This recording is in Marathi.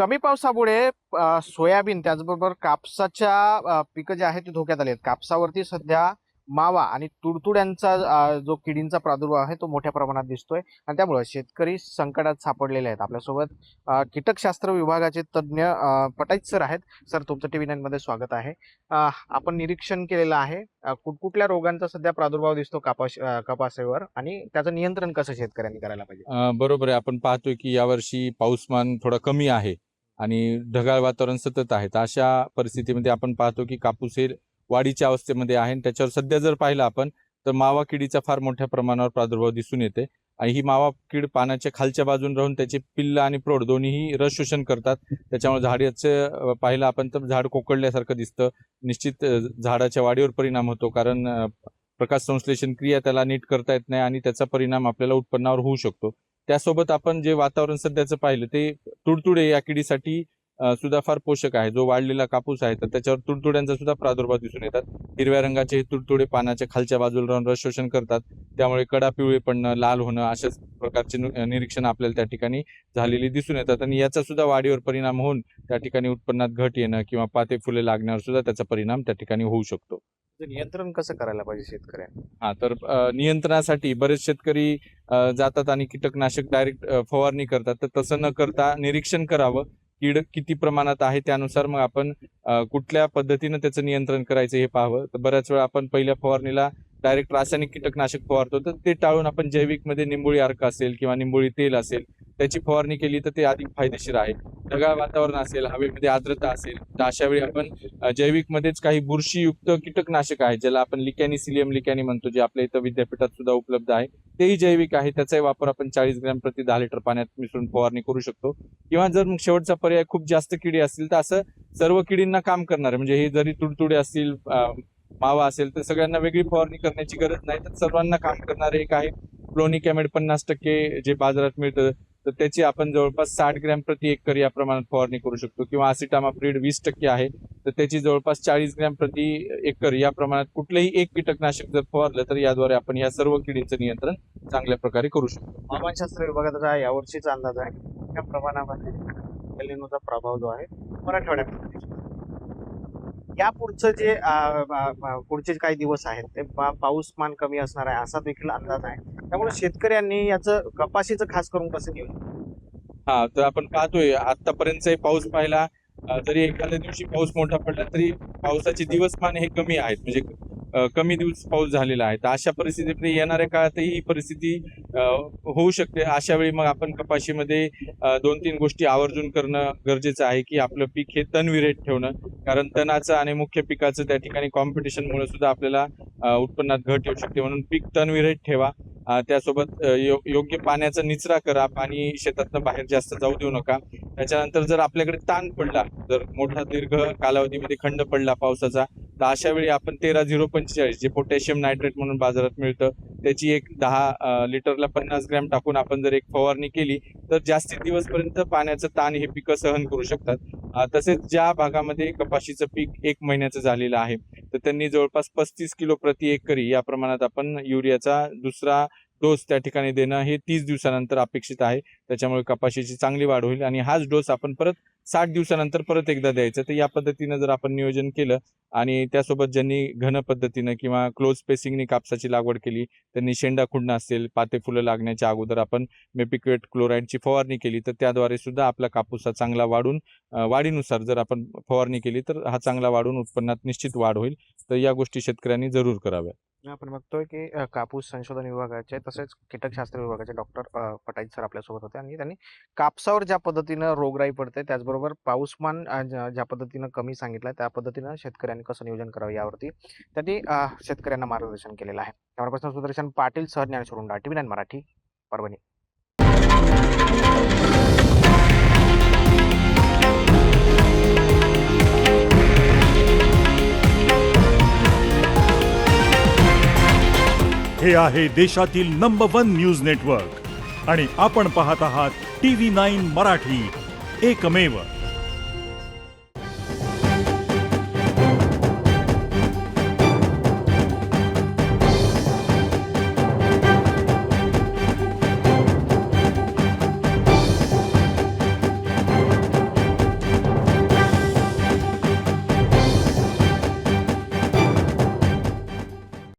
कमी पावसामुळे सोयाबीन त्याचबरोबर कापसाच्या पिकं जे आहेत ते धोक्यात आले आहेत. कापसावरती सध्या मावा आणि तुडतुड्यांचा जो किडींचा प्रादुर्भाव आहे तो मोठ्या प्रमाणात दिसतोय आणि त्यामुळे शेतकरी संकटात सापडलेले आहेत. आपल्यासोबत कीटकशास्त्र विभागाचे तज्ज्ञ पटाईत सर आहेत. सर, तुमचं TV9 मध्ये स्वागत आहे. आपण निरीक्षण केलेलं आहे कुठकुठल्या रोगांचा सध्या प्रादुर्भाव दिसतो कपाशीवर आणि त्याचं नियंत्रण कसं शेतकऱ्यांनी करायला पाहिजे? बरोबर आहे. आपण पाहतोय की यावर्षी पाऊसमान थोडा कमी आहे आणि ढगाळ वातावरण सतत आहे. तर अशा परिस्थितीमध्ये आपण पाहतो की कापूस हे वाढीच्या अवस्थेमध्ये आहे आणि त्याच्यावर सध्या जर पाहिलं आपण तर मावा किडीचा फार मोठ्या प्रमाणावर प्रादुर्भाव दिसून येते आणि ही मावा कीड पानाच्या खालच्या बाजून राहून त्याचे पिल्ल आणि प्रौढ दोन्हीही रस शोषण करतात. त्याच्यामुळे झाडाचं पाहिलं आपण तर झाड कोकडल्यासारखं दिसतं. निश्चित झाडाच्या वाढीवर परिणाम होतो, कारण प्रकाश संश्लेषण क्रिया त्याला नीट करता येत नाही आणि त्याचा परिणाम आपल्याला उत्पन्नावर होऊ शकतो. त्यासोबत आपण जे वातावरण सध्याचं पाहिलं ते तुडतुडे या किडीसाठी सुद्धा फार पोषक आहे. जो वाढलेला कापूस आहे तर त्याच्यावर तुडतुड्यांचा सुद्धा प्रादुर्भाव दिसून येतात. हिरव्या रंगाचे हे तुडतुडे पानाच्या खालच्या बाजूला राहून रस शोषण करतात. त्यामुळे कडा पिवळे पडणं, लाल होणं अशाच प्रकारचे निरीक्षण आपल्याला त्या ठिकाणी झालेली दिसून येतात आणि याचा सुद्धा वाढीवर परिणाम होऊन त्या ठिकाणी उत्पन्नात घट येणं किंवा पाते फुले लागण्यावर सुद्धा त्याचा परिणाम त्या ठिकाणी होऊ शकतो. नियंत्रण कसं करायला पाहिजे शेतकऱ्यांनी? तर नियंत्रणासाठी बरेच शेतकरी जातात आणि कीटकनाशक डायरेक्ट फवारणी करतात. तर तसं न करता निरीक्षण करावं. कीड किती प्रमाणात आहे त्यानुसार मग आपण कुठल्या पद्धतीनं त्याचं नियंत्रण करायचं हे पाहावं. तर बऱ्याच वेळा आपण पहिल्या फवारणीला डायरेक्ट रासायनिक कीटकनाशक फवारतो, तर ते टाळून आपण जैविकमध्ये निंबोळी अर्क असेल किंवा निंबोळी तेल असेल त्याची फवारणी केली तर ते अधिक फायदेशीर आहे. ढगाळ वातावरण असेल, हवेमध्ये आर्द्रता असेल तर अशा वेळी आपण जैविकमध्येच काही बुरशीयुक्त कीटकनाशक आहे ज्याला आपण लिकॅनी सिलियम लिकॅनी म्हणतो, जे आपल्या इथं विद्यापीठात सुद्धा उपलब्ध आहे. तेही जैविक आहे. त्याचाही वापर आपण 40 ग्रॅम प्रति 10 लिटर पाण्यात मिसळून फवारणी करू शकतो. किंवा जर मग शेवटचा पर्याय खूप जास्त किडी असतील तर असं सर्व किडींना काम करणार म्हणजे हे जरी तुडतुडे असतील, मावा असेल तर सगळ्यांना वेगळी फवारणी करण्याची गरज नाही. तर सर्वांना काम करणारे एक आहे फ्लोनिकॅमेड 50% जे बाजारात मिळतं, तर त्याची आपण जवळपास 60 ग्रॅम प्रति एकर या प्रमाणात फवारणी करू शकतो. किंवा असिटामाप्रिड 20% आहे तर त्याची जवळपास 40 ग्रॅम प्रति एकर या प्रमाणात कुठलंही एक कीटकनाशक जर फवारलं तर याद्वारे आपण या सर्व किडींचं नियंत्रण चांगल्या प्रकारे करू शकतो. हवामानशास्त्र विभागाचा यावर्षीचा अंदाज आहे त्या प्रमाणामध्ये एल निनोचा प्रभाव जो आहे मराठवाड्यात या पुढचं जे पुढचे काही दिवस आहेत ते पाऊसमान कमी असणार आहे असा देखील अंदाज आहे. त्यामुळे शेतकऱ्यांनी याचं कपाशीचं खास करून कसं केलं? तर आपण पाहतोय आतापर्यंतचा पाऊस पाहिला, जरी एखाद्या दिवशी पाऊस मोठा पडला तरी पावसाचे दिवसमान हे कमी आहेत, म्हणजे कमी दिवस पाऊस झालेला आहे. तर अशा परिस्थितीमध्ये येणाऱ्या काळातही ही परिस्थिती होऊ शकते. अशा वेळी मग आपण कपाशीमध्ये 2-3 गोष्टी आवर्जून करणं गरजेचं आहे की आपलं पीक हे तणविरहित ठेवणं, कारण तणाचं आणि मुख्य पिकाचं त्या ठिकाणी कॉम्पिटिशनमुळे सुद्धा आपल्याला उत्पन्नात घट येऊ शकते. म्हणून पीक तणविरहित ठेवा. त्यासोबत योग्य पाण्याचा निचरा करा. पाणी शेतातनं बाहेर जास्त जाऊ देऊ नका. त्याच्यानंतर जर आपल्याकडे ताण पडला, जर मोठा दीर्घ कालावधीमध्ये खंड पडला पावसाचा, तर अशा वेळी आपण 13-0-45 जे पोटॅशियम नायट्रेट म्हणून बाजारात मिळतं त्याची एक 10 लिटरला 50 ग्रॅम टाकून आपण जर एक फवारणी केली तर जास्तीत दिवसपर्यंत पाण्याचं ताण हे पिकं सहन करू शकतात. तसेच ज्या भागामध्ये कपाशीचं पीक 1 महिन्याचं झालेलं आहे तर त्यांनी जवळपास 35 किलो प्रति एकरी या प्रमाणात आपण युरियाचा दुसरा डोस त्या ठिकाणी देणं हे 30 दिवसानंतर अपेक्षित आहे. त्याच्यामुळे कपाशीची चांगली वाढ होईल आणि हाच डोस आपण परत 60 दिवसानंतर परत एकदा द्यायचा. तर या पद्धतीनं जर आपण नियोजन केलं आणि त्यासोबत ज्यांनी घन पद्धतीनं किंवा क्लोज स्पेसिंगनी कापसाची लागवड केली त्यांनी शेंडा खुडणं असेल, पाते फुलं लागण्याच्या अगोदर आपण मेपिक्वेट क्लोराईडची फवारणी केली तर त्याद्वारे सुद्धा आपला कापूस हा चांगला वाढून वाढीनुसार जर आपण फवारणी केली तर हा चांगला वाढून उत्पन्नात निश्चित वाढ होईल. तर या गोष्टी शेतकऱ्यांनी जरूर कराव्या. आपण बघतोय की कापूस संशोधन विभागाचे तसेच कीटकशास्त्र विभागाचे डॉक्टर पटाईत सर आपल्यासोबत होते आणि त्यांनी कापसावर ज्या पद्धतीनं रोगराई पडते त्याचबरोबर पाऊसमान ज्या पद्धतीनं कमी सांगितलं त्या पद्धतीनं शेतकऱ्यांनी कसं नियोजन करावं यावरती त्यांनी शेतकऱ्यांना मार्गदर्शन केलेलं आहे. त्यामुळे सुदर्शन पाटील, सहज्ञान सुरुंडा, TV9 मराठी, परभणी. हे आहे देशातील नंबर 1 न्यूज नेटवर्क आणि आपण पाहत आहात TV9 मराठी, एकमेव.